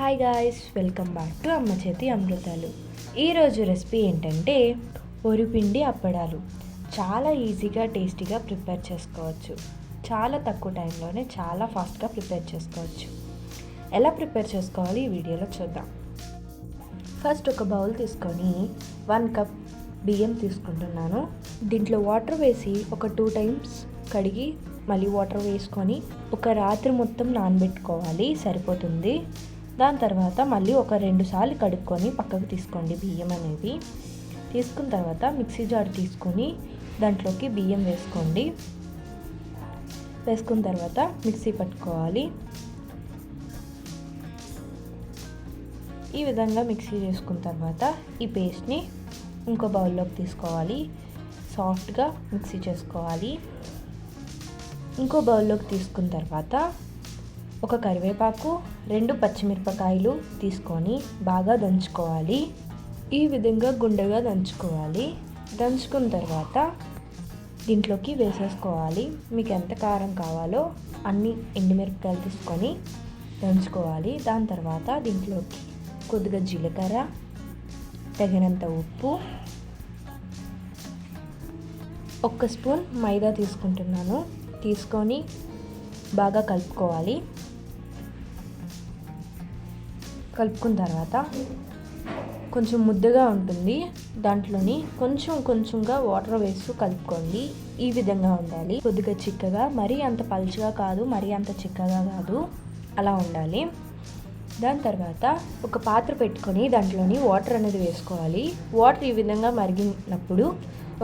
Hi guys, welcome back to అమ్మ చేతి అమృతాలు. ఈరోజు రెసిపీ ఏంటంటే వరిపిండి అప్పడాలు. చాలా ఈజీగా టేస్టీగా ప్రిపేర్ చేసుకోవచ్చు. చాలా తక్కువ టైంలోనే చాలా ఫాస్ట్గా ప్రిపేర్ చేసుకోవచ్చు. ఎలా ప్రిపేర్ చేసుకోవాలి ఈ వీడియోలో చూద్దాం. ఫస్ట్ ఒక బౌల్ తీసుకొని 1 కప్ బియ్యం తీసుకుంటున్నాను. దీంట్లో వాటర్ వేసి ఒక 2 టైమ్స్ కడిగి మళ్ళీ వాటర్ వేసుకొని ఒక రాత్రి మొత్తం నానబెట్టుకోవాలి, సరిపోతుంది. దాని తర్వాత మళ్ళీ ఒక 2 సార్లు కడుక్కొని పక్కకు తీసుకోండి. బియ్యం అనేది తీసుకున్న తర్వాత మిక్సీ జార్ తీసుకొని దాంట్లోకి బియ్యం వేసుకోండి. వేసుకున్న తర్వాత మిక్సీ పట్టుకోవాలి. ఈ విధంగా మిక్సీ చేసుకున్న తర్వాత ఈ పేస్ట్ని ఇంకో బౌల్లోకి తీసుకోవాలి. సాఫ్ట్గా మిక్సీ చేసుకోవాలి. ఇంకో బౌల్లోకి తీసుకున్న తర్వాత ఒక కరివేపాకు, 2 పచ్చిమిరపకాయలు తీసుకొని బాగా దంచుకోవాలి. ఈ విధంగా గుండెగా దంచుకోవాలి. దంచుకున్న తర్వాత దీంట్లోకి వేసేసుకోవాలి. మీకు ఎంత కారం కావాలో అన్ని ఎండుమిరపకాయలు తీసుకొని దంచుకోవాలి. దాని తర్వాత దీంట్లోకి కొద్దిగా జీలకర్ర, తగినంత ఉప్పు, 1 స్పూన్ మైదా తీసుకుంటున్నాను. తీసుకొని బాగా కలుపుకోవాలి. కలుపుకున్న తర్వాత కొంచెం ముద్దగా ఉంటుంది. దాంట్లోని కొంచెంగా వాటర్ వేస్తూ కలుపుకోండి. ఈ విధంగా ఉండాలి. కొద్దిగా చిక్కగా, మరీ అంత పలుచగా కాదు, మరీ అంత చిక్కగా కాదు, అలా ఉండాలి. దాని తర్వాత ఒక పాత్ర పెట్టుకొని దాంట్లోని వాటర్ అనేది వేసుకోవాలి. వాటర్ ఈ విధంగా మరిగినప్పుడు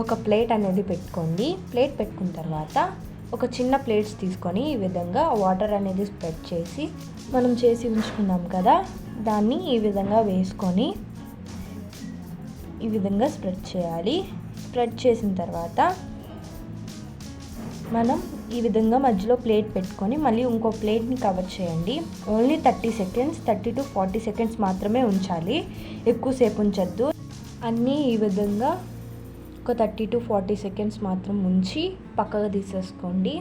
ఒక ప్లేట్ అనేది పెట్టుకోండి. ప్లేట్ పెట్టుకున్న తర్వాత ఒక చిన్న ప్లేట్స్ తీసుకొని ఈ విధంగా వాటర్ అనేది స్ప్రెడ్ చేసి మనం చేసి ఉంచుకున్నాం కదా, దాన్ని ఈ విధంగా వేసుకొని ఈ విధంగా స్ప్రెడ్ చేయాలి. స్ప్రెడ్ చేసిన తర్వాత మనం ఈ విధంగా మధ్యలో ప్లేట్ పెట్టుకొని మళ్ళీ ఇంకో ప్లేట్ని కవర్ చేయండి. ఓన్లీ 30 సెకండ్స్, 30 to 40 సెకండ్స్ మాత్రమే ఉంచాలి, ఎక్కువసేపు ఉంచద్దు. అన్నీ ఈ విధంగా ఒక 30 to 40 సెకండ్స్ మాత్రం ఉంచి పక్కగా తీసేసుకోండి.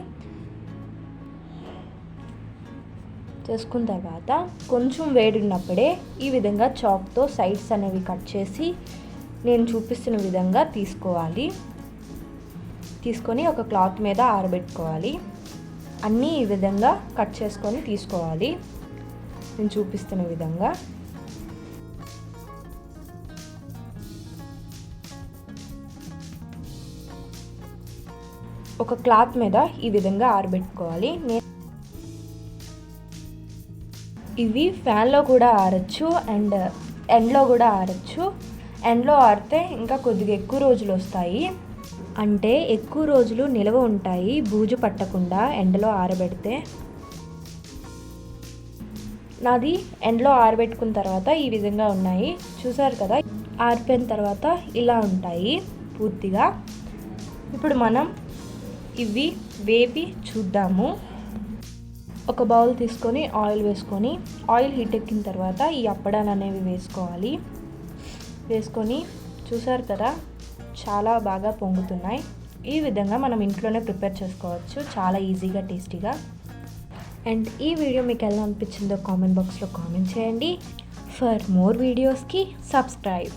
చేసుకున్న తర్వాత కొంచెం వేడి ఉన్నప్పుడే ఈ విధంగా చాక్తో సైడ్స్ అనేవి కట్ చేసి నేను చూపిస్తున్న విధంగా తీసుకోవాలి. తీసుకొని ఒక క్లాత్ మీద ఆరబెట్టుకోవాలి. అన్నీ ఈ విధంగా కట్ చేసుకొని తీసుకోవాలి, నేను చూపిస్తున్న విధంగా. ఒక క్లాత్ మీద ఈ విధంగా ఆరబెట్టుకోవాలి. ఇవి ఫ్యాన్లో కూడా ఆరచ్చు అండ్ ఎండ్లో కూడా ఆరచ్చు. ఎండ్లో ఆరితే ఇంకా కొద్దిగా ఎక్కువ రోజులు వస్తాయి, అంటే ఎక్కువ రోజులు నిల్వ ఉంటాయి బూజు పట్టకుండా ఎండలో ఆరబెడితే. నాది ఎండలో ఆరబెట్టుకున్న తర్వాత ఈ విధంగా ఉన్నాయి, చూసారు కదా. ఆరిపోయిన తర్వాత ఇలా ఉంటాయి పూర్తిగా. ఇప్పుడు మనం ఇవి వేపి చూద్దాము. ఒక బౌల్ తీసుకొని ఆయిల్ వేసుకొని, ఆయిల్ హీట్ ఎక్కిన తర్వాత ఈ అప్పడాలు అనేవి వేసుకోవాలి. వేసుకొని చూసారు కదా, చాలా బాగా పొంగుతున్నాయి. ఈ విధంగా మనం ఇంట్లోనే ప్రిపేర్ చేసుకోవచ్చు, చాలా ఈజీగా, టేస్టీగా. అండ్ ఈ వీడియో మీకు ఎలా అనిపించిందో కామెంట్ బాక్స్లో కామెంట్ చేయండి. ఫర్ మోర్ వీడియోస్కి సబ్స్క్రైబ్.